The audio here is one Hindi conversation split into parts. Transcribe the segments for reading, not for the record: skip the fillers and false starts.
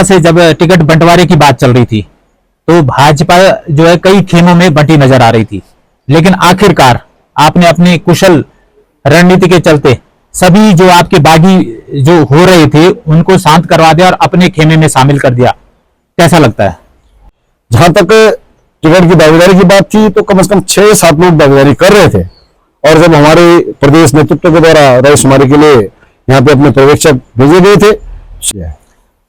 से जब टिकट बंटवारे की बात चल रही थी तो भाजपा जो है कई खेमों में बंटी नजर आ रही थी, लेकिन आखिरकार आपने अपने कुशल रणनीति के चलते सभी जो आपके बागी जो हो रहे थे उनको शांत करवा दिया और अपने खेमे में शामिल कर दिया। कैसा लगता है? जहां तक टिकट की दावेदारी की बात थी तो कम से कम 6-7 लोग दावेदारी कर रहे थे, और जब हमारे प्रदेश नेतृत्व के द्वारा रायशुमारी के लिए यहाँ पे अपने पर्यवेक्षक भेजे गए थे।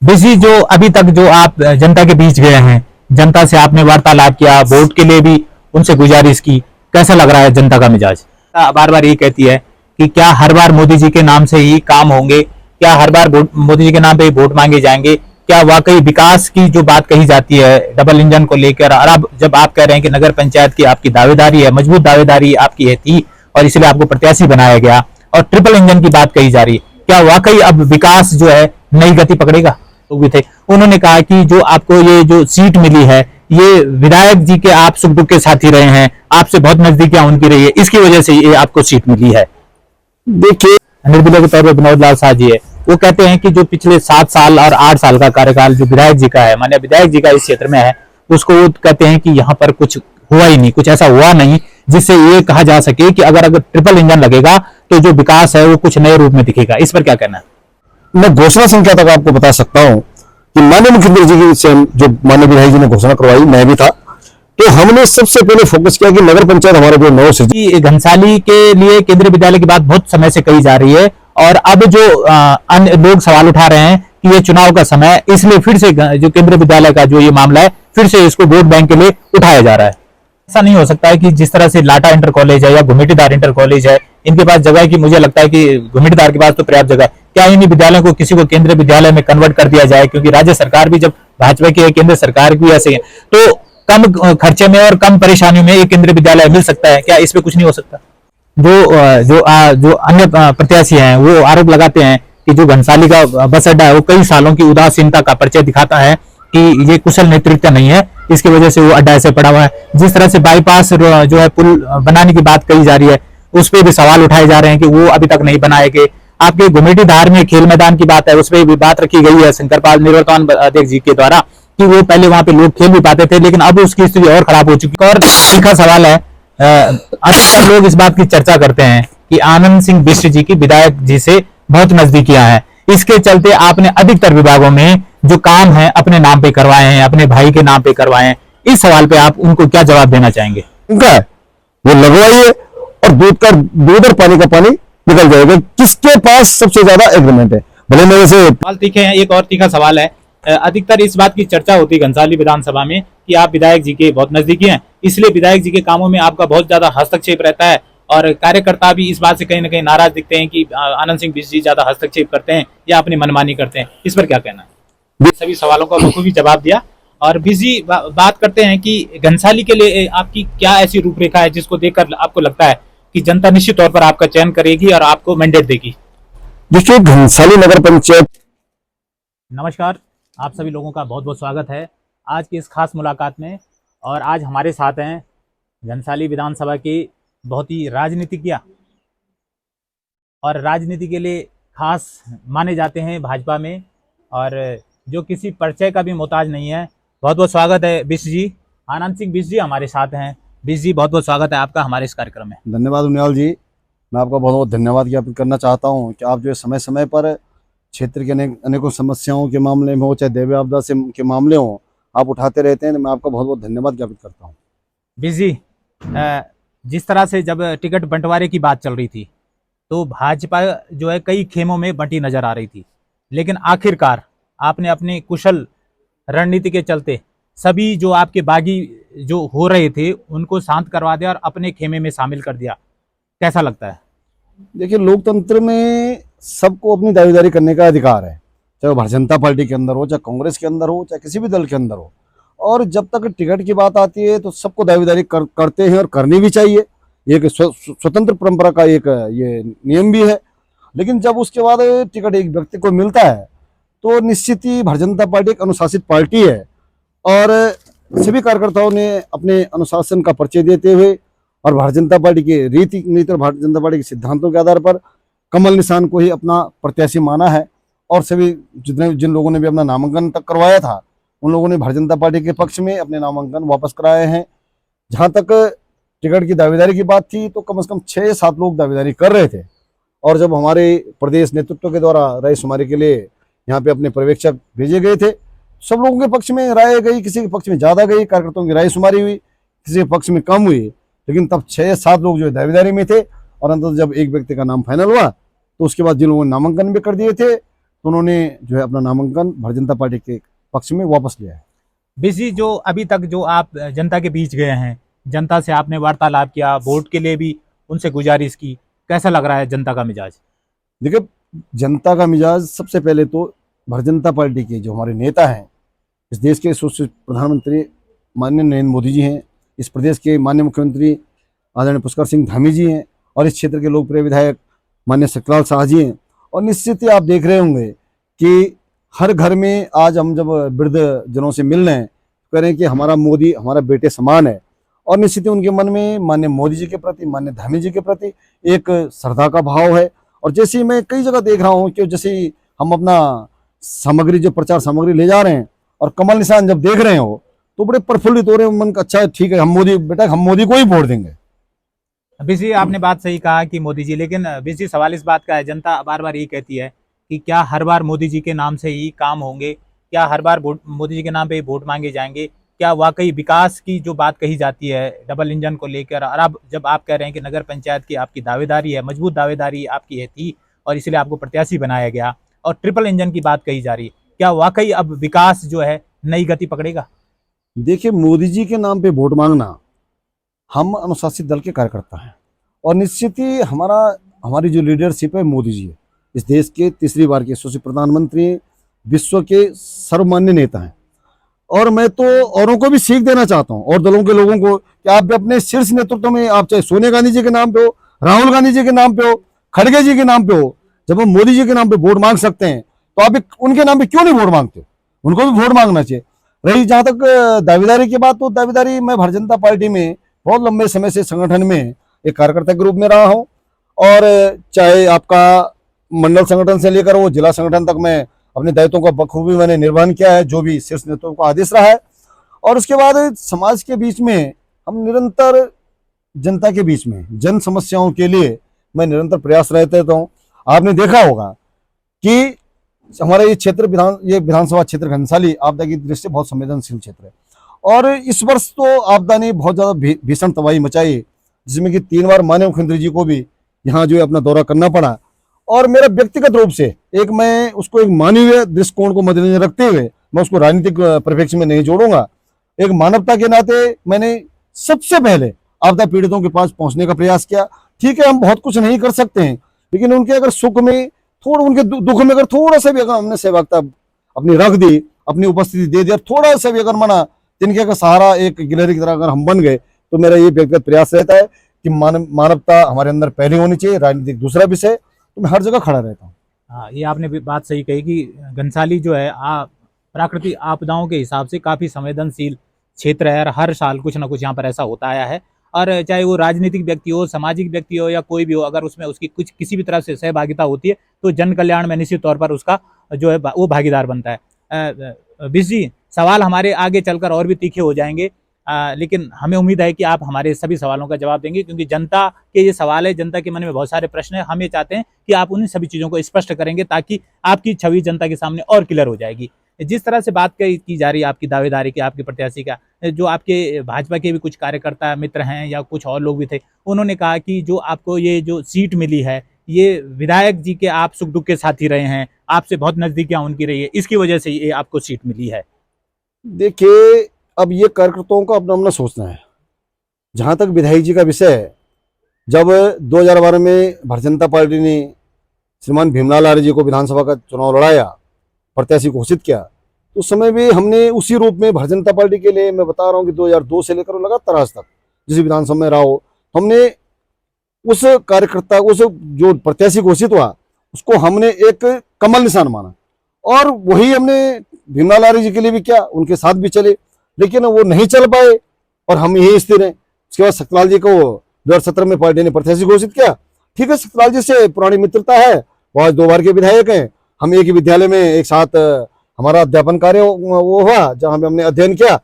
बिजी जो अभी तक जो आप जनता के बीच गए हैं, जनता से आपने वार्तालाप किया, वोट के लिए भी उनसे गुजारिश की, कैसा लग रहा है जनता का मिजाज? बार बार ये कहती है कि क्या हर बार मोदी जी के नाम से ही काम होंगे, क्या हर बार मोदी जी के नाम पे ही वोट मांगे जाएंगे, क्या वाकई विकास की जो बात कही जाती है डबल इंजन को लेकर, और अब जब आप कह रहे हैं कि नगर पंचायत की आपकी दावेदारी है, मजबूत दावेदारी आपकी है थी और इसलिए आपको प्रत्याशी बनाया गया, और ट्रिपल इंजन की बात कही जा रही है, क्या वाकई अब विकास जो है नई गति पकड़ेगा? तो भी थे, उन्होंने कहा कि जो आपको ये जो सीट मिली है ये विधायक जी के आप सुख दुख के साथी रहे हैं, आपसे बहुत नजदीकियां उनकी रही है, इसकी वजह से ये आपको सीट मिली है। देखिए, निर्दलीय के तौर पर विनोद लाल शाह जी है, वो कहते हैं कि जो पिछले 7 साल और 8 साल का कार्यकाल जो विधायक जी का है, माननीय विधायक जी का इस क्षेत्र में है, उसको वो कहते हैं कि यहाँ पर कुछ हुआ ही नहीं, कुछ ऐसा हुआ नहीं जिससे ये कहा जा सके कि अगर ट्रिपल इंजन लगेगा तो जो विकास है वो कुछ नए रूप में दिखेगा। इस पर क्या कहना है? मैं घोषणा संख्या तक आपको बता सकता हूं कि माननीय मुख्यमंत्री जी की से जो माननीय विधायक जी ने घोषणा करवाई, मैं भी था, तो हमने सबसे पहले फोकस किया कि नगर पंचायत हमारे जो नौ से घनसाली के लिए केंद्रीय विद्यालय की बात बहुत समय से कही जा रही है, और अब जो अन्य लोग सवाल उठा रहे हैं कि ये चुनाव का समय है, इसलिए फिर से जो केंद्रीय विद्यालय का जो ये मामला है फिर से इसको वोट बैंक के लिए उठाया जा रहा है। ऐसा नहीं हो सकता है कि जिस तरह से लाटा इंटर कॉलेज है या घुमेटीदार इंटर कॉलेज है, इनके पास जगह की, मुझे लगता है कि घुमेटीदार के पास तो पर्याप्त जगह है, क्या इन विद्यालयों को किसी को केंद्रीय विद्यालय में कन्वर्ट कर दिया जाए? क्योंकि राज्य सरकार भी जब भाजपा की है, केंद्र सरकार भी ऐसे है, तो कम खर्चे में और कम परेशानियों में ये केंद्रीय विद्यालय मिल सकता है, क्या इस पे कुछ नहीं हो सकता? जो अन्य प्रत्याशी हैं वो आरोप लगाते हैं कि जो घनसाली का बस अड्डा है वो कई सालों की उदासीनता का परिचय दिखाता है कि ये कुशल नेतृत्व नहीं है, इसकी वजह से वो अड्डा ऐसे पड़ा हुआ है। जिस तरह से बाईपास जो है पुल बनाने की बात कही जा रही है, उस पर भी सवाल उठाए जा रहे हैं कि वो अभी तक नहीं बनाए गए। आपके घुमेटीधार में खेल मैदान की बात है, उस पर भी बात रखी गई है शंकरपाल निवर्तमान अध्यक्ष जी के द्वारा कि वो पहले वहां पे लोग खेल भी पाते थे, लेकिन अब उसकी स्थिति और खराब हो चुकी है। और लिखा सवाल है, अधिकतर लोग इस बात की चर्चा करते हैं कि आनंद सिंह बिष्ट जी की विधायक जी से बहुत नजदीकियां हैं, इसके चलते आपने अधिकतर विभागों में जो काम है अपने नाम पे करवाए हैं, अपने भाई के नाम पे करवाए हैं। इस सवाल पे आप उनको क्या जवाब देना चाहेंगे? इनका वो लगवाइए और दूध और पानी का पानी निकल जाएगा। किसके पास सबसे ज्यादा एग्रीमेंट है? भले मेरे से सवाल तीखे हैं। एक और तीखा सवाल है, अधिकतर इस बात की चर्चा होती है घनसाली विधानसभा में कि आप विधायक जी के बहुत नजदीकी हैं, इसलिए विधायक जी के कामों में आपका बहुत ज्यादा हस्तक्षेप रहता है, और कार्यकर्ता भी इस बात से कहीं ना कहीं नाराज दिखते हैं कि आनंद सिंह बिष्ट जी ज्यादा हस्तक्षेप करते हैं या अपनी मनमानी करते हैं। इस पर क्या कहना है? सभी सवालों का बखूबी जवाब दिया। और बिजी बात करते हैं कि घनसाली के लिए आपकी क्या ऐसी रूपरेखा है जिसको देखकर आपको लगता है कि जनता निश्चित तौर पर आपका चयन करेगी और आपको मैंडेट देगी? देखिए, घनसाली नगर पंचायत। नमस्कार, आप सभी लोगों का बहुत बहुत स्वागत है आज की इस खास मुलाकात में। और आज हमारे साथ हैं घनसाली विधानसभा के बहुत ही राजनीतिज्ञ और राजनीति के लिए खास माने जाते हैं भाजपा में, और जो किसी परिचय का भी मोहताज नहीं है। बहुत बहुत स्वागत है बिष्ट जी। आनंद सिंह बिष्ट जी हमारे साथ हैं। बिष्ट जी, बहुत बहुत स्वागत है आपका हमारे इस कार्यक्रम में। धन्यवाद उनियाल जी, मैं आपका बहुत बहुत धन्यवाद ज्ञापित करना चाहता हूं कि आप जो समय समय पर क्षेत्र के अनेकों समस्याओं के मामले में हो, चाहे दैवीय आपदा से के मामले हों, आप उठाते रहते हैं। मैं आपका बहुत बहुत धन्यवाद ज्ञापित करता हूँ। बिष्ट जी, जिस तरह से जब टिकट बंटवारे की बात चल रही थी तो भाजपा जो है कई खेमों में बंटी नजर आ रही थी, लेकिन आखिरकार आपने अपने कुशल रणनीति के चलते सभी जो आपके बागी जो हो रहे थे उनको शांत करवा दिया और अपने खेमे में शामिल कर दिया। कैसा लगता है? देखिए, लोकतंत्र में सबको अपनी दावेदारी करने का अधिकार है, चाहे वो भारतीय जनता पार्टी के अंदर हो, चाहे कांग्रेस के अंदर हो, चाहे किसी भी दल के अंदर हो। और जब तक टिकट की बात आती है तो सबको दावेदारी करते हैं और करनी भी चाहिए, एक स्वतंत्र परंपरा का एक ये नियम भी है। लेकिन जब उसके बाद टिकट एक व्यक्ति को मिलता है तो निश्चित ही भारतीय जनता पार्टी एक अनुशासित पार्टी है, और सभी कार्यकर्ताओं ने अपने अनुशासन का परिचय देते हुए और भारतीय जनता पार्टी की नीति और भारतीय जनता पार्टी के सिद्धांतों के आधार पर कमल निशान को ही अपना प्रत्याशी माना है। और सभी जिन लोगों ने भी अपना नामांकन तक करवाया था उन लोगों ने भारतीय जनता पार्टी के पक्ष में अपने नामांकन वापस कराए हैं। जहां तक टिकट की दावेदारी की बात थी तो कम से कम 6-7 लोग दावेदारी कर रहे थे, और जब हमारे प्रदेश नेतृत्व के द्वारा रायशुमारी के लिए यहाँ पे अपने पर्यवेक्षक भेजे गए थे, सब लोगों के पक्ष में राय गई, किसी के पक्ष में ज़्यादा गई, कार्यकर्ताओं की रायशुमारी हुई, किसी के पक्ष में कम हुई, लेकिन तब 6-7 लोग जो है दावेदारी में थे। और अंततः जब एक व्यक्ति का नाम फाइनल हुआ तो उसके बाद जिन लोगों ने नामांकन भी कर दिए थे तो उन्होंने जो है अपना नामांकन भारतीय जनता पार्टी के पक्ष में वापस लिया है। बीसी, जो अभी तक जो आप जनता के बीच गए हैं, जनता से आपने वार्तालाप किया, वोट के लिए भी उनसे गुजारिश की, कैसा लग रहा है जनता का मिजाज? देखिए, जनता का मिजाज सबसे पहले तो भारतीय जनता पार्टी के जो हमारे नेता हैं, इस देश के यशस्वी प्रधानमंत्री माननीय नरेंद्र मोदी जी हैं, इस प्रदेश के माननीय मुख्यमंत्री आदरणीय पुष्कर सिंह धामी जी हैं, और इस क्षेत्र के लोकप्रिय विधायक माननीय सत्यलाल शाह जी हैं। और निश्चित ही आप देख रहे होंगे कि हर घर में आज हम जब वृद्ध जनों से मिल रहे हैं, कह रहे हैं कि हमारा मोदी हमारा बेटे समान है, और निश्चित ही उनके मन में माननीय मोदी जी के प्रति, माननीय धामी जी के प्रति एक श्रद्धा का भाव है। और जैसे ही मैं कई जगह देख रहा हूँ कि जैसे ही हम अपना सामग्री, जो प्रचार सामग्री ले जा रहे हैं और कमल निशान जब देख रहे हो तो बड़े प्रफुल्लित हो रहे हैं, मन का अच्छा है, ठीक है, हम मोदी, बेटा हम मोदी को ही वोट देंगे। बीसी, आपने बात सही कहा कि मोदी जी, लेकिन बीसी सवाल इस बात का है, जनता बार बार ये कहती है कि क्या हर बार मोदी जी के नाम से ही काम होंगे, क्या हर बार मोदी जी के नाम पे ही वोट मांगे जाएंगे, क्या वाकई विकास की जो बात कही जाती है डबल इंजन को लेकर, और अब जब आप कह रहे हैं कि नगर पंचायत की आपकी दावेदारी है, मजबूत दावेदारी आपकी है थी और इसलिए आपको प्रत्याशी बनाया गया, और ट्रिपल इंजन की बात कही जा रही है, क्या वाकई अब विकास जो है नई गति पकड़ेगा? देखिए, मोदी जी के नाम पे वोट मांगना, हम अनुशासित दल के कार्यकर्ता हैं, और निश्चित ही हमारी जो लीडरशिप है मोदी जी है, इस देश के तीसरी बार के यशस्वी प्रधानमंत्री, विश्व के सर्वमान्य नेता हैं। और मैं तो औरों को भी सीख देना चाहता हूं, और दलों के लोगों को, कि आप भी अपने शीर्ष नेतृत्व में, आप चाहे सोनिया गांधी जी के नाम पे हो, राहुल गांधी जी के नाम पे हो, खड़गे जी के नाम पे हो, जब हम मोदी जी के नाम पे वोट मांग सकते हैं तो आप उनके नाम पे क्यों नहीं वोट मांगते हो? उनको भी वोट मांगना चाहिए। रही जहां तक दावेदारी की बात, तो दावेदारी, मैं भारतीय जनता पार्टी में बहुत लंबे समय से संगठन में एक कार्यकर्ता के रूप में रहा हूं, और चाहे आपका मंडल संगठन से लेकर वो जिला संगठन तक मैं अपने दायित्वों का बखूबी मैंने निर्वहन किया है, जो भी शीर्ष नेतृत्व का आदेश रहा है। और उसके बाद समाज के बीच में हम निरंतर, जनता के बीच में जन समस्याओं के लिए मैं निरंतर प्रयास रहते हूँ। आपने देखा होगा कि हमारा ये विधानसभा क्षेत्र घनसाली आपदा की दृष्टि से बहुत संवेदनशील क्षेत्र है, और इस वर्ष तो आपदा ने बहुत ज्यादा भीषण तबाही मचाई, जिसमें कि 3 बार माननीय मुख्यमंत्री जी को भी यहाँ जो है अपना दौरा करना पड़ा। और मेरा व्यक्तिगत रूप से मैं उसको एक मानवीय दृष्टिकोण को मद्देनजर रखते हुए, मैं उसको राजनीतिक परिप्रेक्ष्य में नहीं जोड़ूंगा, एक मानवता के नाते मैंने सबसे पहले आपदा पीड़ितों के पास पहुंचने का प्रयास किया। ठीक है, हम बहुत कुछ नहीं कर सकते हैं, लेकिन उनके अगर सुख में थोड़ा, उनके दुख में अगर थोड़ा सा भी अगर हमने सहभागिता अपनी रख दी, अपनी उपस्थिति दे दी, थोड़ा सा भी अगर मना, तिनके का सहारा एक गिलहरी की तरह अगर हम बन गए, तो मेरा ये व्यक्तिगत प्रयास रहता है कि मानवता हमारे अंदर पहले होनी चाहिए, राजनीतिक दूसरा विषय। तो मैं हर जगह खड़ा रहता हूँ। हाँ, ये आपने भी बात सही कही कि घनसाली जो है प्राकृतिक आपदाओं के हिसाब से काफ़ी संवेदनशील क्षेत्र है, और हर साल कुछ ना कुछ यहाँ पर ऐसा होता आया है। और चाहे वो राजनीतिक व्यक्ति हो, सामाजिक व्यक्ति हो, या कोई भी हो, अगर उसमें उसकी कुछ किसी भी तरह से सहभागिता होती है तो जन कल्याण में निश्चित तौर पर उसका जो है वो भागीदार बनता है। बीस जी, सवाल हमारे आगे चलकर और भी तीखे हो जाएंगे, लेकिन हमें उम्मीद है कि आप हमारे सभी सवालों का जवाब देंगे, क्योंकि जनता के ये सवाल है, जनता के मन में बहुत सारे प्रश्न हैं। हम ये चाहते हैं कि आप उन सभी चीज़ों को स्पष्ट करेंगे ताकि आपकी छवि जनता के सामने और क्लियर हो जाएगी। जिस तरह से बात की जा रही है आपकी दावेदारी की, आपके प्रत्याशी का, जो आपके भाजपा के भी कुछ कार्यकर्ता मित्र हैं या कुछ और लोग भी थे, उन्होंने कहा कि जो आपको ये जो सीट मिली है, ये विधायक जी के आप सुख दुख के साथी रहे हैं, आपसे बहुत नजदीकियां उनकी रही है, इसकी वजह से ये आपको सीट मिली है। देखिए, अब ये कार्यकर्ताओं का अपना अपना सोचना है। जहां तक विधायक जी का विषय है, जब 2012 में भारतीय जनता पार्टी ने श्रीमान भीमलाल आर्य जी को विधानसभा का चुनाव लड़ाया, प्रत्याशी घोषित किया, तो उस समय भी हमने उसी रूप में भारतीय जनता पार्टी के लिए, मैं बता रहा हूँ कि 2002 से लेकर लगातार आज तक जिस विधानसभा में रहा हो, हमने उस कार्यकर्ता, उस जो प्रत्याशी घोषित हुआ, उसको हमने एक कमल निशान माना, और वही हमने भीमलाल आर्य जी के लिए भी किया, उनके साथ भी चले, लेकिन वो नहीं चल पाए और हम यही स्थिर हैं। उसके बाद सत्यलाल जी को 2017 में पार्टी ने प्रत्याशी घोषित किया। ठीक है, सत्यलाल जी से पुरानी मित्रता है, वो आज 2 बार के विधायक हैं, हम एक ही विद्यालय में एक साथ हमारा अध्यापन कार्य वो हुआ, जहाँ पे हमने अध्ययन किया,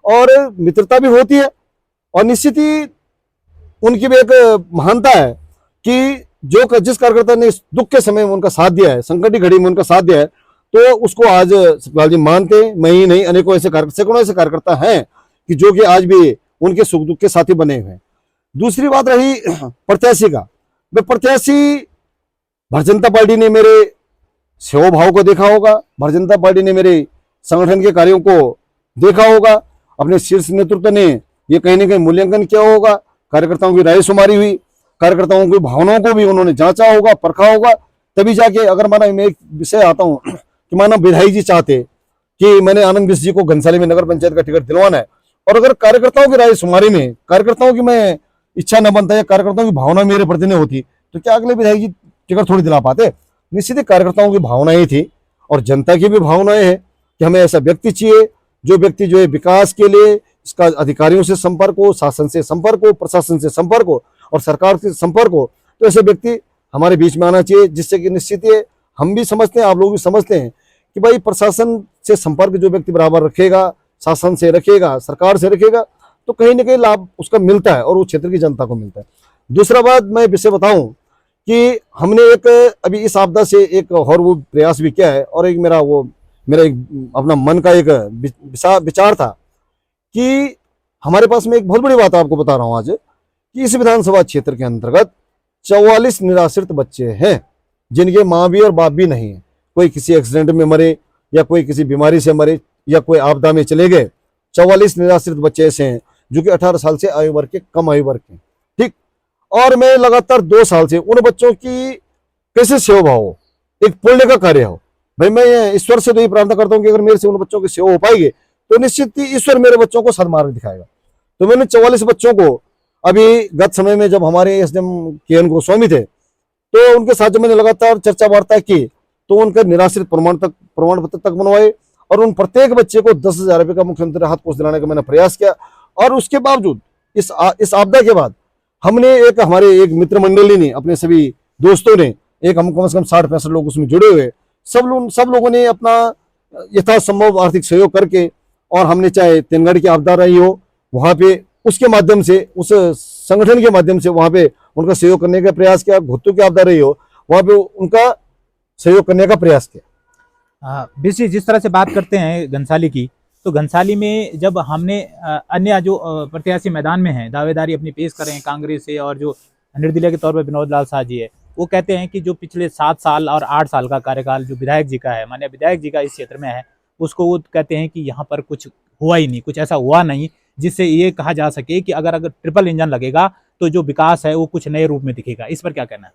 और मित्रता भी होती है। और निश्चित ही उनकी भी एक महानता है कि जिस कार्यकर्ता ने इस दुख के समय में उनका साथ दिया है, संकट की घड़ी में उनका साथ दिया है, तो उसको आज सतपाल जी मानते हैं। मैं ही नहीं, अनेकों ऐसे सैकड़ों ऐसे कार्यकर्ता हैं कि जो कि आज भी उनके सुख दुख के साथी बने हुए हैं। दूसरी बात रही प्रत्याशी का। मैं प्रत्याशी, भारतीय जनता पार्टी ने मेरे सेवा भाव को देखा होगा, भारतीय जनता पार्टी ने मेरे संगठन के कार्यों को देखा होगा, अपने शीर्ष नेतृत्व ने ये कहीं ना कहीं मूल्यांकन किया होगा, कार्यकर्ताओं की राय शुमारी हुई, कार्यकर्ताओं की भावनाओं को भी उन्होंने जांचा होगा, परखा होगा, तभी जाके अगर माना मैं एक विषय आता हूँ कि माना विधायक जी चाहते कि मैंने आनंद मिश्र जी को घनसाली में नगर पंचायत का टिकट दिलवाना है, और अगर कार्यकर्ताओं की राय शुमारी में कार्यकर्ताओं की मैं इच्छा न बनता या कार्यकर्ताओं की भावना मेरे प्रति नहीं होती, तो क्या अगले विधायक जी टिकट थोड़ी दिला पाते। निश्चित ही कार्यकर्ताओं की भावनाएं थी और जनता की भी भावनाएं हैं कि हमें ऐसा व्यक्ति चाहिए जो व्यक्ति जो है विकास के लिए इसका अधिकारियों से संपर्क हो, शासन से संपर्क हो, प्रशासन से संपर्क हो और सरकार से संपर्क हो, तो ऐसे व्यक्ति हमारे बीच में आना चाहिए, जिससे कि निश्चित ही हम भी समझते हैं, आप लोग भी समझते हैं कि भाई प्रशासन से संपर्क जो व्यक्ति बराबर रखेगा, शासन से रखेगा, सरकार से रखेगा, तो कहीं ना कहीं लाभ उसका मिलता है और वो क्षेत्र की जनता को मिलता है। दूसरा बात मैं विषय बताऊं कि हमने एक अभी इस आपदा से एक और वो प्रयास भी किया है, और एक मेरा एक अपना मन का एक विचार था कि हमारे पास में एक बहुत बड़ी बात आपको बता रहा हूं आज, कि इस विधानसभा क्षेत्र के अंतर्गत 44 निराश्रित बच्चे हैं जिनके माँ भी और बाप भी नहीं है। कोई किसी एक्सीडेंट में मरे या कोई किसी बीमारी से मरे या कोई आपदा में चले गए। 44 निराश्रित बच्चे ऐसे हैं जो कि 18 साल से आयु वर्ग के, कम आयु वर्ग के, ठीक। और मैं लगातार 2 साल से उन बच्चों की कैसे सेवा भाव हो, एक पुण्य का कार्य हो। भाई मैं ईश्वर से तो ये प्रार्थना करता हूँ कि अगर मेरे से उन बच्चों की सेवा हो पाएगी तो निश्चित ही ईश्वर मेरे बच्चों को सन्मार्ग दिखाएगा। तो मैंने 44 बच्चों को अभी गत समय में जब हमारे एसडीएम के.एन. गोस्वामी थे, तो उनके साथ जब मैंने लगातार चर्चा वार्ता की, तो उनका निराश्रित प्रमाण पत्र तक बनवाए, और उन प्रत्येक बच्चे को 10,000 रुपये का मुख्यमंत्री राहत कोष दिलाने का मैंने प्रयास किया। और उसके बावजूद इस आपदा के बाद हमने हमारे एक मित्र मंडली ने, अपने सभी दोस्तों ने, एक हम कम से कम 60-65 लोग उसमें जुड़े हुए, सब लोगों ने अपना यथासंभव आर्थिक सहयोग करके, और हमने चाहे तेनगढ़ की आपदा रही हो वहां पे, उसके माध्यम से, उस संगठन के माध्यम से वहां पे उनका सहयोग करने का प्रयास किया। घुत्तू की आपदा रही हो वहां पे उनका सहयोग करने का प्रयास किया। बीसी जिस तरह से बात करते हैं घनसाली की, तो घनसाली में जब हमने अन्य जो प्रत्याशी मैदान में हैं, दावेदारी अपनी पेश कर रहे हैं कांग्रेस से, और जो निर्दलीय के तौर पर विनोद लाल शाह जी है, वो कहते हैं कि जो पिछले 7 साल और 8 साल का कार्यकाल जो विधायक जी का है, माननीय विधायक जी का इस क्षेत्र में है, उसको वो कहते हैं कि यहाँ पर कुछ हुआ ही नहीं, कुछ ऐसा हुआ नहीं जिससे ये कहा जा सके कि अगर ट्रिपल इंजन लगेगा तो जो विकास है वो कुछ नए रूप में दिखेगा। इस पर क्या कहना है?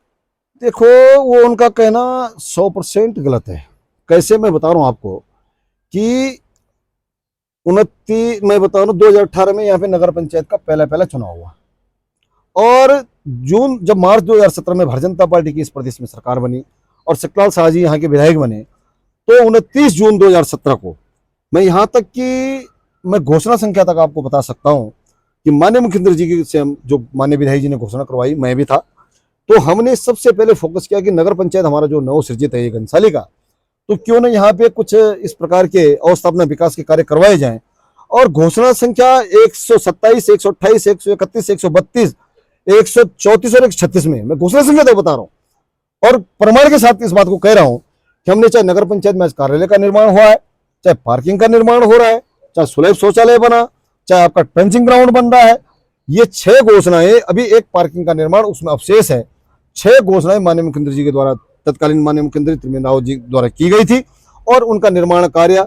देखो, वो उनका कहना 100% गलत है। कैसे, मैं बता रहा हूँ आपको कि 2018 में यहाँ पे नगर पंचायत का पहला चुनाव हुआ, और मार्च 2017 में भारतीय जनता पार्टी की इस प्रदेश में सरकार बनी और सतपाल शाह जी यहाँ के विधायक बने, तो 29 जून 2017 को मैं यहाँ तक कि मैं घोषणा संख्या तक आपको बता सकता हूँ कि माननीय मुख्यमंत्री जी की से जो माननीय विधायक जी ने घोषणा करवाई, मैं भी था, तो हमने सबसे पहले फोकस किया कि नगर पंचायत हमारा जो नव सृजित है ये घनसाली का, तो क्यों ना यहाँ पे कुछ इस प्रकार के अवस्थापना विकास के कार्य करवाए जाएं। और घोषणा संख्या 127, 128, 131, 132, 134 और 136 में मैं घोषणा संख्या तो बता रहा हूँ, और प्रमाण के साथ इस बात को कह रहा हूँ कि हमने चाहे नगर पंचायत में कार्यालय का निर्माण हुआ है, चाहे पार्किंग का निर्माण हो रहा है, चाहे सुलभ शौचालय बना, चाहे आपका ट्रेंचिंग ग्राउंड बन रहा है। ये 6 घोषणाएं, अभी एक पार्किंग का निर्माण उसमें अवशेष है, 6 घोषणाएं माननीय मुख्यमंत्री जी के द्वारा, तत्कालीन माननीय मुख्यमंत्री त्रिवेंद्र रावत जी द्वारा की गई थी, और उनका निर्माण कार्य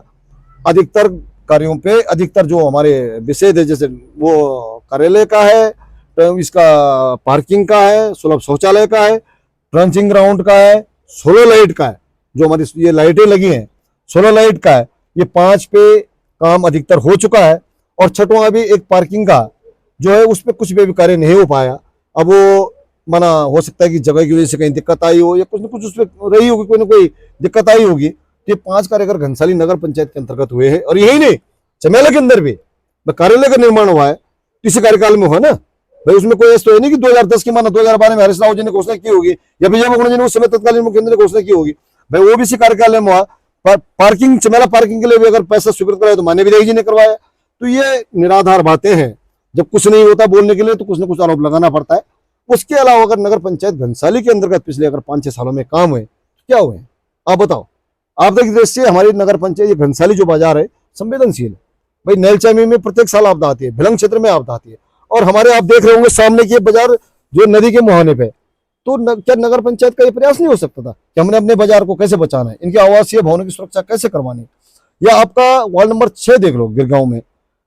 अधिकतर कार्यों पे, अधिकतर जो हमारे विषय थे, जैसे वो कार्यालय का है, तो इसका पार्किंग का है, सुलभ शौचालय का है, ट्रेंचिंग ग्राउंड का है, सोलर लाइट का है, जो हमारी ये लाइटें लगी हैं सोलर लाइट का है, ये 5 पे काम अधिकतर हो चुका है। और 6वां भी एक पार्किंग का जो है, उस पर कुछ भी कार्य नहीं हो पाया। अब वो माना हो सकता है कि जगह की वजह से कहीं दिक्कत आई हो, या कुछ न कुछ उस पर रही होगी, कोई ना कोई दिक्कत आई होगी। तो ये 5 कार्य अगर घनसाली नगर पंचायत के अंतर्गत हुए हैं, और यही नहीं, चमेला के अंदर भी कार्यालय का निर्माण हुआ है, इसी कार्यकाल में हुआ ना भाई। उसमें कोई ऐसा तो है नहीं कि 2010 की माना 2012 में हरीश राव जी ने घोषणा की होगी, या विजय मकुंड जी ने उस समय तत्कालीन मुख्यमंत्री ने घोषणा की होगी। भाई ओबीसी कार्यालय में पार्किंग चमेला पार्किंग के लिए भी अगर पैसा स्वीकृत कराए तो मान्य विधायक जी ने करवाया। तो ये निराधार बातें हैं, जब कुछ नहीं होता बोलने के लिए तो कुछ ना कुछ आरोप लगाना पड़ता है। उसके अलावा अगर नगर पंचायत घनसाली के अंतर्गत पिछले अगर 5-6 सालों में काम हुए तो क्या हुए आप बताओ। आपदा की दृष्टि से हमारी नगर पंचायत ये घनसाली जो बाजार है संवेदनशील है। भाई नैलचामी में प्रत्येक साल आपदा आती है, भिलंग क्षेत्र में आपदा आती है, और हमारे आप देख रहे होंगे सामने की बाजार जो नदी के मुहाने पे, तो क्या नगर पंचायत का ये प्रयास नहीं हो सकता था कि हमने अपने बाजार को कैसे बचाना है, इनके आवासीय भवनों की सुरक्षा कैसे करवानी है। या आपका वार्ड नंबर 6 देख लो, गिरगांव में,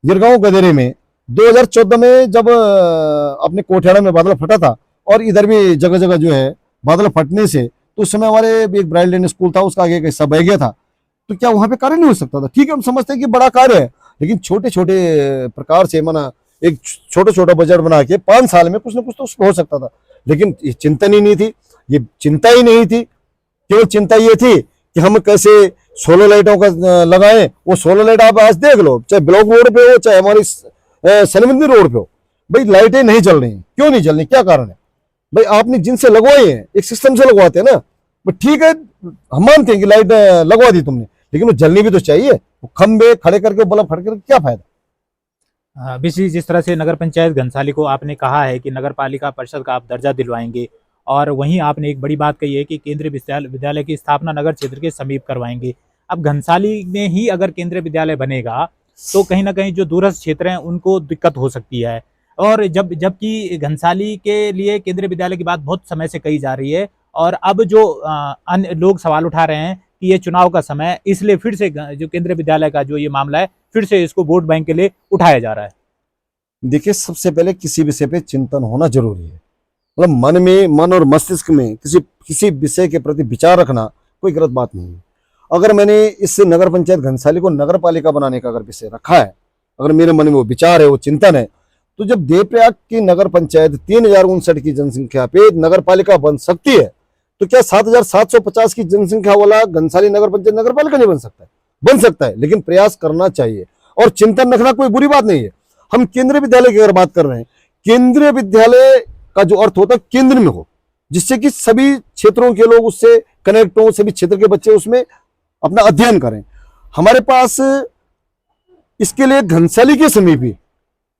गिरगांव गदेरे में 2014 में जब अपने कोठियाड़ा में बादल फटा था और इधर भी जगह जगह जो है बादल फटने से, तो उस समय हमारे भी एक ब्राइल स्कूल था, उसका आगे का हिस्सा बह गया था। तो क्या वहां पे कार्य नहीं हो सकता था? ठीक है, हम समझते हैं कि बड़ा कार्य है, लेकिन छोटे छोटे प्रकार से माना एक छोटा छोटा बजट बना के 5 साल में कुछ ना कुछ तो हो सकता था। लेकिन ये चिंतन ही नहीं थी, ये चिंता ही नहीं थी। केवल चिंता ये थी कि हम कैसे सोलर लाइटों का लगाएं। वो सोलर लाइट आप आज देख लो, चाहे ब्लॉक रोड पे हो चाहे हमारी सनमंदी रोड पे हो, भाई लाइटें नहीं जल रही। क्यों नहीं जल रही, क्या कारण है? भाई आपने जिनसे लगवाई है, एक सिस्टम से लगवाते हैं ना, ठीक है हम मानते हैं कि लाइट लगवा दी तुमने, लेकिन वो जलनी भी तो चाहिए। वो खंबे खड़े करके बल्ब खड़े करके क्या फायदा। बीसी, जिस तरह से नगर पंचायत घनसाली को आपने कहा है कि नगर पालिका परिषद का आप दर्जा दिलवाएंगे, और वहीं आपने एक बड़ी बात कही है कि केंद्रीय विद्यालय की स्थापना नगर क्षेत्र के समीप करवाएंगे। अब घनसाली में ही अगर केंद्रीय विद्यालय बनेगा तो कहीं ना कहीं जो दूरस्थ क्षेत्र हैं उनको दिक्कत हो सकती है। और जबकि घनसाली के लिए केंद्रीय विद्यालय की बात बहुत समय से कही जा रही है, और अब जो अन्य लोग सवाल उठा रहे हैं कि ये चुनाव का समय है, इसलिए फिर से जो केंद्रीय विद्यालय का जो ये मामला है फिर से इसको वोट बैंक के लिए उठाया जा रहा है। देखिए, सबसे पहले किसी विषय पे चिंतन होना जरूरी है। मतलब मन और मस्तिष्क में किसी विषय के प्रति विचार रखना कोई गलत बात नहीं है। अगर मैंने इस नगर पंचायत घनसाली को नगर पालिका बनाने का अगर विषय रखा है, अगर मेरे मन में वो विचार है, वो चिंतन है, तो जब देवप्रयाग की नगर पंचायत 3059 की जनसंख्या पे नगर पालिका बन सकती है, तो क्या 7750 की जनसंख्या वाला घनसाली नगर पंचायत नगर पालिका नहीं बन सकता है? बन सकता है, लेकिन प्रयास करना चाहिए और चिंतन रखना कोई बुरी बात नहीं है। हम केंद्रीय विद्यालय की अगर बात कर रहे हैं, केंद्रीय विद्यालय का जो अर्थ होता है केंद्र में हो, जिससे कि सभी क्षेत्रों के लोग उससे कनेक्ट हो, सभी क्षेत्र के बच्चे उसमें अपना अध्ययन करें। हमारे पास इसके लिए घनसाली के समीप ही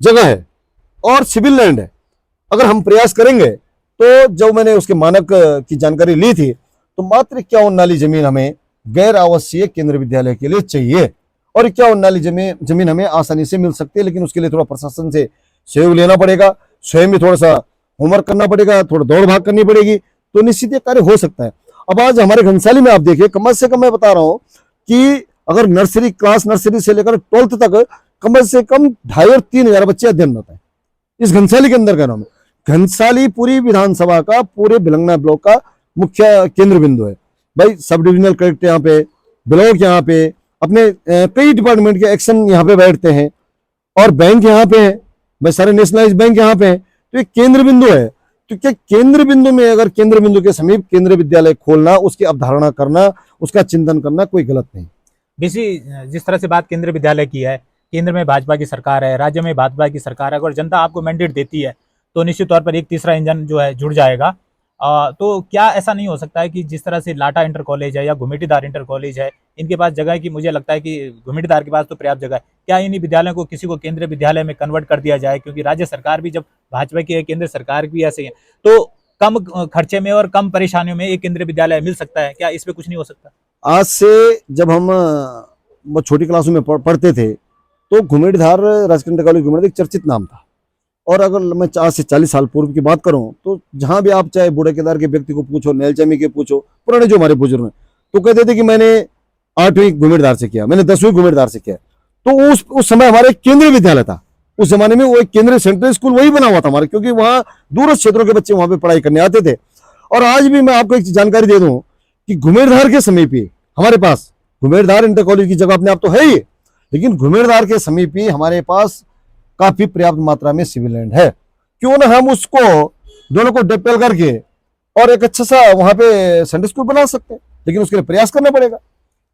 जगह है और सिविल लैंड है। अगर हम प्रयास करेंगे तो जब मैंने उसके मानक की जानकारी ली थी, तो मात्र 51 नाली जमीन हमें गैर आवश्यक केंद्रीय विद्यालय के लिए चाहिए, और 51 नाली जमीन हमें आसानी से मिल सकती है। लेकिन उसके लिए थोड़ा प्रशासन से सहयोग लेना पड़ेगा, स्वयं भी थोड़ा सा होमवर्क करना पड़ेगा, थोड़ा दौड़ भाग करनी पड़ेगी, तो निश्चित ये कार्य हो सकता है। अब आज हमारे घनसाली में आप देखिए, कम से कम मैं बता रहा हूं कि अगर नर्सरी से लेकर 12th तक कम से कम 2500 और 3000 बच्चे अध्ययन होते हैं इस घनसाली के अंदर का नाम है। घनसाली पूरी विधानसभा का, पूरे भिलंगना ब्लॉक का मुख्य केंद्र बिंदु है। भाई सब डिविजनल कलेक्टर यहाँ पे, ब्लॉक यहाँ पे, अपने कई डिपार्टमेंट के एक्शन यहाँ पे बैठते हैं, और बैंक यहाँ पे है, भाई सारे नेशनलाइज बैंक यहाँ पे है। तो ये केंद्र बिंदु है। तो क्या केंद्र बिंदु में, अगर केंद्र बिंदु के समीप केंद्रीय विद्यालय खोलना, उसकी अवधारणा करना, उसका चिंतन करना कोई गलत नहीं। बीसी, जिस तरह से बात केंद्रीय विद्यालय की है, केंद्र में भाजपा की सरकार है, राज्य में भाजपा की सरकार है, अगर जनता आपको मैंडेट देती है तो निश्चित तौर पर एक तीसरा इंजन जो है जुड़ जाएगा। तो क्या ऐसा नहीं हो सकता है कि जिस तरह से लाटा इंटर कॉलेज है या घुमिटीदार इंटर कॉलेज है, इनके पास जगह है, कि मुझे लगता है कि घुमिटीदार के पास तो पर्याप्त जगह है, क्या इन विद्यालयों को किसी को केंद्रीय विद्यालय में कन्वर्ट कर दिया जाए? क्योंकि राज्य सरकार भी जब भाजपा की है, केंद्र सरकार भी ऐसे है, तो कम खर्चे में और कम परेशानियों में एक केंद्रीय विद्यालय मिल सकता है। क्या इस पे कुछ नहीं हो सकता? आज से जब हम छोटी क्लासों में पढ़ते थे, तो घुमिटीधार राजकीय इंटर कॉलेज घुमिटीधार एक चर्चित नाम था। और अगर मैं आज से 40 साल पूर्व की बात करूं, तो जहां भी आप चाहे बूढ़े केदार के व्यक्ति को पूछो, नैलचमी के पूछो, पुराने जो हमारे बुजुर्ग हैं, तो कहते थे कि मैंने 8वीं घुमिटीधार से किया, मैंने 10वीं घुमिटीधार से किया। तो उस समय हमारा एक केंद्रीय विद्यालय था। उस जमाने में वो एक केंद्रीय सेंट्रल स्कूल वही बना हुआ था हमारे, क्योंकि वहां दूरस्थ क्षेत्रों के बच्चे वहां पे पढ़ाई करने आते थे। और आज भी मैं आपको एक जानकारी दे दूं कि घुमिटीधार के समीप ही हमारे पास, घुमिटीधार इंटर कॉलेज की जगह अपने आप तो है ही, लेकिन घुमिटीधार के समीप ही हमारे पास काफी पर्याप्त मात्रा में सिविल लैंड है। क्यों ना हम उसको दोनों को डेवलप करके और एक अच्छा सा वहां पे सेंट्रल स्कूल बना सकते हैं, लेकिन उसके लिए प्रयास करना पड़ेगा।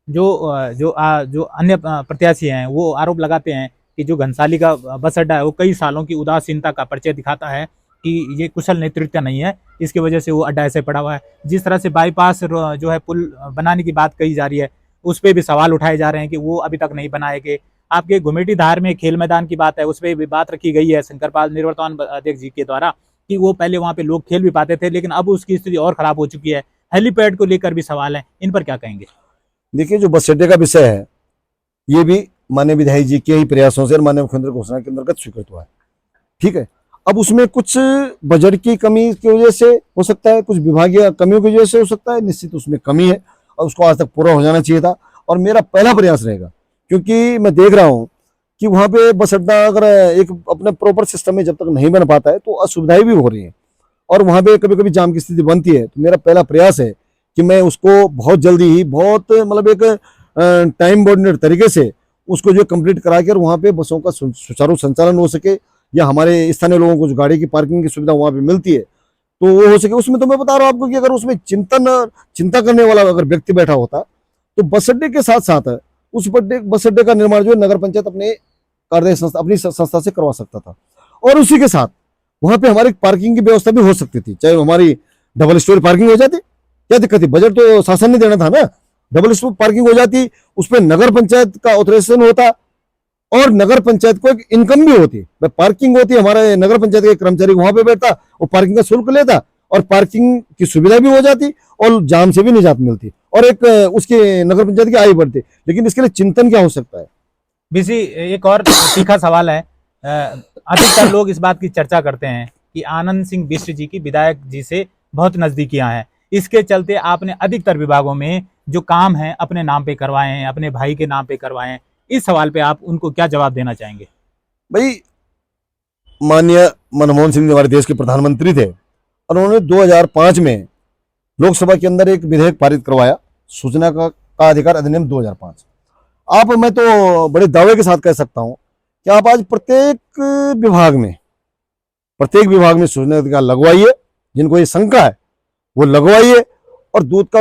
जो अन्य प्रत्याशी हैं वो आरोप लगाते हैं कि जो घनसाली का बस अड्डा है वो कई सालों की उदासीनता का परिचय दिखाता है, कि ये कुशल नेतृत्व नहीं है, इसकी वजह से वो अड्डा ऐसे पड़ा हुआ है। जिस तरह से बाईपास जो है पुल बनाने की बात कही जा रही है, उस पर भी सवाल उठाए जा रहे हैं कि वो अभी तक नहीं बनाए गए। आपके घुमेटी धार में खेल मैदान की बात है, उस पर भी बात रखी गई है शंकरपाल निवर्तमान अध्यक्ष जी के द्वारा कि वो पहले वहाँ पे लोग खेल भी पाते थे, लेकिन अब उसकी स्थिति और खराब हो चुकी है। हेलीपैड को लेकर भी सवाल है, इन पर क्या कहेंगे? देखिए, जो बस अड्डे का विषय है, ये भी माननीय विधायक जी के ही प्रयासों से और माननीय मुख्यमंत्री घोषणा के अंतर्गत स्वीकृत हुआ है। ठीक है, अब उसमें कुछ बजट की कमी की वजह से हो सकता है, कुछ विभागीय कमियों की वजह से हो सकता है, निश्चित उसमें कमी है और उसको आज तक पूरा हो जाना चाहिए था। और मेरा पहला प्रयास रहेगा, क्योंकि मैं देख रहा हूँ कि वहाँ पे बस अड्डा अगर एक अपने प्रॉपर सिस्टम में जब तक नहीं बन पाता है तो असुविधाएं भी हो रही हैं और वहाँ पे कभी कभी जाम की स्थिति बनती है। तो मेरा पहला प्रयास है कि मैं उसको बहुत जल्दी ही, बहुत मतलब एक टाइम बाउंडेड तरीके से उसको जो कंप्लीट करा कर वहाँ पे बसों का सुचारू संचालन हो सके, या हमारे स्थानीय लोगों को जो गाड़ी की पार्किंग की सुविधा वहाँ पे मिलती है तो वो हो सके। उसमें तो मैं बता रहा हूँ आपको कि अगर उसमें चिंता करने वाला अगर व्यक्ति बैठा होता तो बस अड्डे के साथ साथ उस बस अड्डे का निर्माण जो है नगर पंचायत अपने कार्य संस्था, अपनी संस्था से करवा सकता था और उसी के साथ वहां पे हमारी पार्किंग की व्यवस्था भी हो सकती थी। चाहे हमारी डबल स्टोरी पार्किंग हो जाती, क्या दिक्कत थी? बजट तो शासन ने देना था ना। डबल स्टोरी पार्किंग हो जाती, उस पर नगर पंचायत का ऑथराइजेशन होता और नगर पंचायत को एक इनकम भी होती। पार्किंग होती, हमारे नगर पंचायत के कर्मचारी वहां पे बैठता, वो पार्किंग का शुल्क लेता और पार्किंग की सुविधा भी हो जाती और जाम से भी निजात मिलती और एक उसके नगर पंचायत की आय बढ़ती। लेकिन इसके लिए चिंतन क्या हो सकता है? बीसी, एक और तीखा सवाल है। अधिकतर लोग इस बात की चर्चा करते हैं कि आनंद सिंह बिष्ट जी की विधायक जी से बहुत नजदीकियां हैं, इसके चलते आपने अधिकतर विभागों में जो काम है अपने नाम पे करवाए हैं, अपने भाई के नाम पे करवाए हैं। इस सवाल पे आप उनको क्या जवाब देना चाहेंगे? भाई, माननीय मनमोहन सिंह हमारे देश के प्रधानमंत्री थे और उन्होंने 2005 में लोकसभा के अंदर एक विधेयक पारित करवाया, सूचना का अधिकार अधिनियम 2005। आप, मैं तो बड़े दावे के साथ कह सकता हूं कि आप आज प्रत्येक विभाग में सूचना अधिकार लगवाइए। जिनको ये शंका है वो लगवाइए और दूध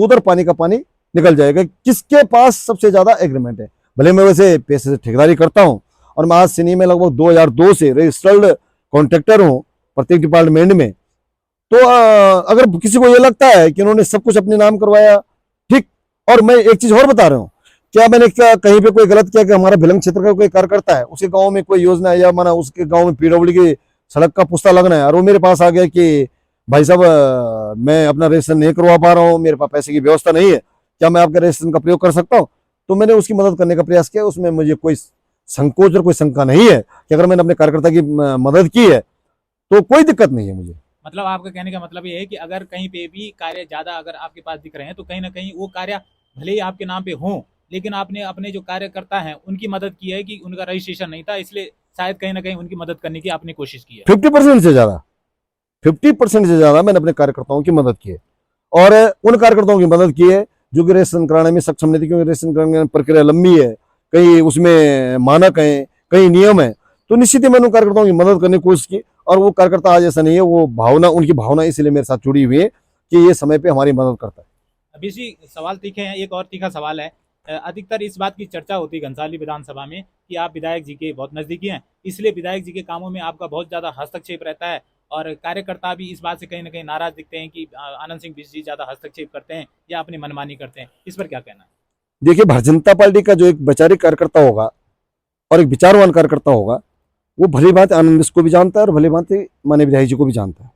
और पानी का पानी निकल जाएगा। किसके पास सबसे ज्यादा एग्रीमेंट है? भले मैं वैसे पैसे से ठेकेदारी करता हूं और मैं आज सिनी में लगभग 2002 से रजिस्टर्ड कॉन्ट्रैक्टर हूं प्रत्येक डिपार्टमेंट में। तो अगर किसी को ये लगता है कि उन्होंने सब कुछ अपने नाम करवाया, ठीक। और मैं एक चीज और बता रहा हूँ, क्या मैंने कहीं पे कोई गलत किया कि हमारा भिलंग क्षेत्र का कोई कार्यकर्ता है, उसके गांव में कोई योजना है या माना उसके गांव में पीडब्ल्यू की सड़क का पुस्ता लगना है और वो मेरे पास आ गया कि भाई साहब मैं अपना रजिस्ट्रेशन नहीं करवा पा रहा हूँ, मेरे पास पैसे की व्यवस्था नहीं है, क्या मैं आपके रजिस्ट्रेशन का प्रयोग कर सकता हूँ? तो मैंने उसकी मदद करने का प्रयास किया। उसमें मुझे कोई संकोच और कोई शंका नहीं है कि अगर मैंने अपने कार्यकर्ता की मदद की है तो कोई दिक्कत नहीं है मुझे। मतलब आपका कहने का मतलब ये है कि अगर कहीं पे भी कार्य ज्यादा अगर आपके पास दिख रहे हैं तो कहीं ना कहीं वो कार्य भले ही आपके नाम पे हो, लेकिन आपने अपने जो कार्यकर्ता हैं उनकी मदद की है कि उनका रजिस्ट्रेशन नहीं था, इसलिए शायद कहीं ना कहीं उनकी मदद करने की आपने कोशिश की है। 50% से ज्यादा मैंने अपने कार्यकर्ताओं की मदद की है और उन कार्यकर्ताओं की मदद की है जो कि रजिस्ट्रेशन कराने में सक्षम नहीं थे, क्योंकि रजिस्ट्रेशन कराने में प्रक्रिया लंबी है, कई उसमें मानक है, कई नियम है। तो निश्चित ही मैंने उन कार्यकर्ताओं की मदद करने की कोशिश की और वो कार्यकर्ता आज ऐसा नहीं है, वो भावना, उनकी भावना इसलिए मेरे साथ जुड़ी हुई है कि ये समय पे हमारी मदद करता है। अभी इसी सवाल तीखे हैं, एक और तीखा सवाल है। अधिकतर इस बात की चर्चा होती है घनसाली विधानसभा में कि आप विधायक जी के बहुत नजदीकी हैं, इसलिए विधायक जी के कामों में आपका बहुत ज्यादा हस्तक्षेप रहता है और कार्यकर्ता भी इस बात से कहीं ना कहीं नाराज दिखते हैं कि आनंद सिंह बिष्ट जी ज्यादा हस्तक्षेप करते हैं या अपनी मनमानी करते हैं। इस पर क्या कहना है? देखिए, भारतीय जनता पार्टी का जो एक वैचारिक कार्यकर्ता होगा और एक विचारवान कार्यकर्ता होगा, वो भली भांति आनंद बिष्ट को भी जानता है और भली भांति माननीय विधायक जी को भी जानता है।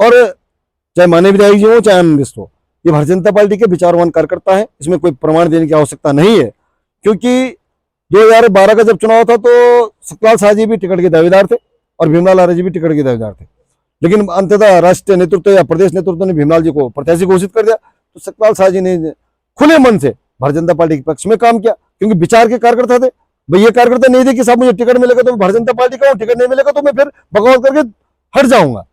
और चाहे माननीय विधायक जी हो चाहे आनंद बिष्ट हो, ये भारतीय जनता पार्टी के विचारवान कार्यकर्ता है। इसमें कोई प्रमाण देने की आवश्यकता नहीं है, क्योंकि 2012 का जब चुनाव था तो सतपाल शाह जी भी टिकट के दावेदार थे और भीमलाल आर्य जी भी टिकट के दावेदार थे, लेकिन अंततः राष्ट्रीय नेतृत्व या प्रदेश नेतृत्व ने भीमलाल जी को प्रत्याशी घोषित कर दिया। तो सतपाल शाह जी ने खुले मन से भारतीय जनता पार्टी के पक्ष में काम किया, क्योंकि विचार के कार्यकर्ता थे। भाई, ये कार्यकर्ता नहीं थे कि साहब मुझे टिकट मिलेगा तो मैं भारतीय जनता पार्टी का हूँ, टिकट नहीं मिलेगा तो मैं फिर बगावत करके हट जाऊंगा।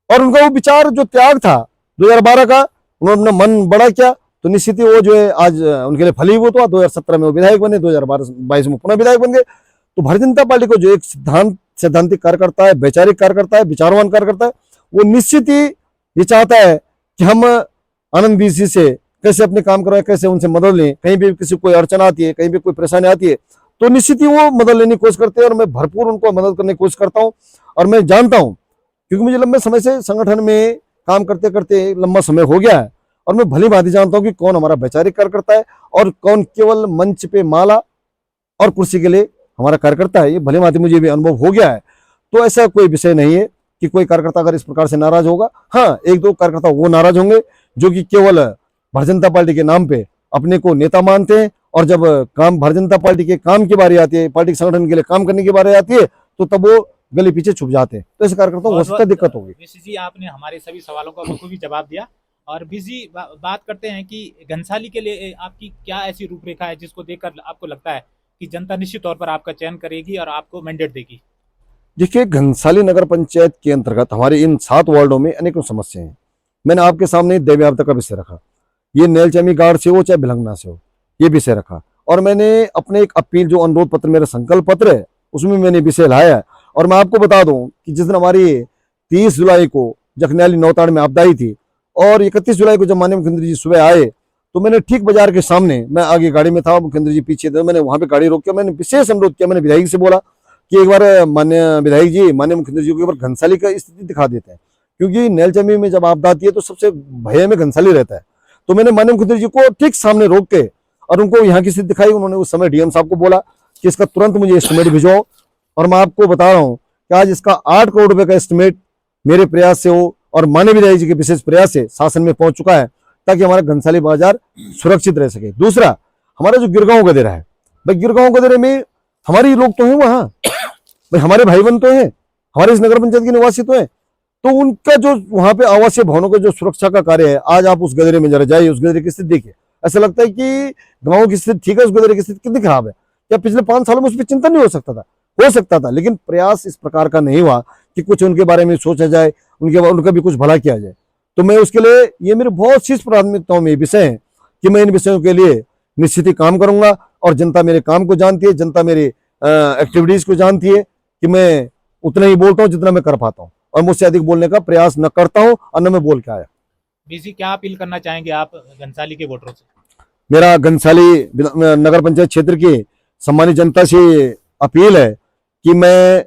और उनका वो विचार जो त्याग था 2012 का, उन्होंने अपना मन बड़ा किया तो निश्चित ही वो जो है आज उनके लिए फलीभूत हुआ। 2017 में वो विधायक बने, 2022 में पुनः विधायक बन गए। तो भारतीय जनता पार्टी को जो एक सैद्धांतिक कार्यकर्ता है, वैचारिक कार्यकर्ता है, विचारवान कार्यकर्ता है, वो निश्चित ही ये चाहता है कि हम आनंद बिष्ट जी से कैसे अपने काम करवाए, कैसे उनसे मदद लें। कहीं भी किसी कोई अड़चन आती है, कहीं भी कोई परेशानी आती है तो निश्चित ही वो मदद लेने की कोशिश करते हैं और मैं भरपूर उनको मदद करने की कोशिश करता हूँ। और मैं जानता हूँ क्योंकि मुझे लंबे समय से संगठन में काम करते करते लंबा समय हो गया है और मैं भली भांति जानता हूं कि कौन हमारा वैचारिक कार्यकर्ता है और कौन केवल मंच पे माला और कुर्सी के लिए हमारा कार्यकर्ता है। ये भली भांति मुझे भी अनुभव हो गया है। तो ऐसा कोई विषय नहीं है कि कोई कार्यकर्ता अगर इस प्रकार से नाराज होगा। हाँ, एक दो कार्यकर्ता वो नाराज होंगे जो कि केवल भारतीय जनता पार्टी के नाम पे अपने को नेता मानते हैं और जब काम भारतीय जनता पार्टी के काम की बारी आती है, पार्टी संगठन के लिए काम करने की बारी आती है, तो तब वो गली पीछे छुप जाते हैं। तो ऐसे कार्यकर्ताओं को हो सकता है दिक्कत होगी। बीसी जी, आपने हमारे सभी सवालों का बखूबी जवाब दिया। और बीसी बात करते हैं कि घनसाली के लिए आपकी क्या ऐसी रूपरेखा है जिसको देखकर आपको लगता है कि जनता निश्चित तौर पर आपका चयन करेगी और आपको मैंडेट देगी? देखिए, घनसाली नगर पंचायत के अंतर्गत हमारे इन 7 वार्डों में अनेकों समस्याएं हैं। मैंने आपके सामने दैव्याप्त का विषय रखा, ये नेलचमी गार्ड से हो चाहे भिलंगना से हो, ये विषय रखा। और मैंने अपने एक अपील जो अनुरोध पत्र मेरा संकल्प पत्र है उसमें मैंने विषय लाया है। और मैं आपको बता दूं कि जिस दिन हमारी 30 जुलाई को जखनैली नौताड़ में आपदा आई थी और 31 जुलाई को जब माननीय मुख्यमंत्री जी सुबह आए तो मैंने ठीक बाजार के सामने, मैं आगे गाड़ी में था, मुख्यमंत्री जी पीछे थे, मैंने वहां पे गाड़ी रोक के मैंने विशेष अनुरोध किया। मैंने विधायक से बोला कि एक बार माननीय विधायक जी, माननीय मुख्यमंत्री जी को एक बार घनसाली का स्थिति दिखा देते हैं, क्योंकि नेलचमी में जब आपदा आती है तो सबसे भय में घनसाली रहता है। तो मैंने माननीय मुख्यमंत्री जी को ठीक सामने रोक के और उनको यहाँ की स्थिति दिखाई। उन्होंने उस समय डीएम साहब को बोला कि इसका तुरंत मुझे एस्टिमेट भिजवाओ। और मैं आपको बता रहा हूँ कि आज इसका 8 करोड़ रुपए का एस्टिमेट मेरे प्रयास से हो और माननीय विधायक जी के विशेष प्रयास से शासन में पहुंच चुका है, ताकि हमारा घनसाली बाजार सुरक्षित रह सके। दूसरा, हमारा जो गिरगांव गदेरा है, भाई गिरगांव गदेरे में हमारे लोग तो हैं वहां, भाई हमारे भाई बहन तो हैं, हमारे इस नगर पंचायत के निवासी तो हैं, तो उनका जो वहां पे आवासीय भवनों का जो सुरक्षा का कार्य है, आज आप उस गदेरे में जरा जाइए, उस गदेरे की स्थिति देखिए। ऐसा लगता है कि गाँव की स्थिति ठीक है, उस गदेरे की स्थिति कितनी खराब है। क्या पिछले 5 सालों में उस पर चिंतन नहीं हो सकता था, लेकिन प्रयास इस प्रकार का नहीं हुआ कि कुछ उनके बारे में सोचा जाए, उनका भी कुछ भला किया जाए। तो मैं उसके लिए, ये मेरे बहुत शीर्ष प्राथमिकताओं में विषय है कि मैं इन विषयों के लिए निश्चित ही काम करूंगा। और जनता मेरे काम को जानती है, जनता मेरे एक्टिविटीज को जानती है कि मैं उतना ही बोलता हूँ जितना मैं कर पाता हूँ, और मुझसे अधिक बोलने का प्रयास न करता हूँ और न मैं बोल के आया। बीसी, क्या अपील करना चाहेंगे आप घनसाली के वोटरों से? मेरा घनसाली नगर पंचायत क्षेत्र की सम्मानित जनता से अपील है कि मैं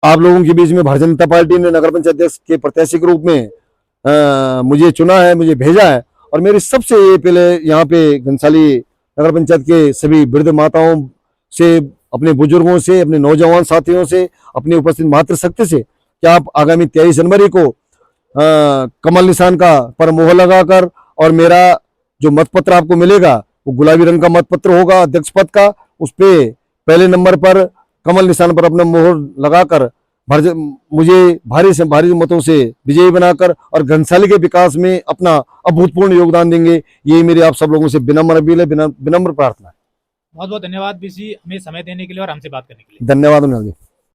आप लोगों के बीच में भारतीय जनता पार्टी ने नगर पंचायत अध्यक्ष के प्रत्याशी के रूप में मुझे चुना है, मुझे भेजा है। और मेरी सबसे ये पहले यहाँ पे घनसाली नगर पंचायत के सभी वृद्ध माताओं से, अपने बुजुर्गों से, अपने नौजवान साथियों से, अपनी उपस्थित मातृशक्ति से कि आप आगामी 23 जनवरी को कमल निशान का पर मोहर लगाकर, और मेरा जो मतपत्र आपको मिलेगा वो गुलाबी रंग का मतपत्र होगा अध्यक्ष पद का, उस पे पहले नंबर पर कमल निशान पर अपना मोहर लगाकर मुझे भारी से भारी मतों से विजयी बनाकर और घनसाली के विकास में अपना अभूतपूर्व योगदान देंगे। यही मेरी आप सब लोगों से विनम्र अपील है, विनम्र प्रार्थना है। बहुत बहुत धन्यवाद बीसी, हमें समय देने के लिए और हमसे बात करने के लिए। धन्यवाद अनिल जी।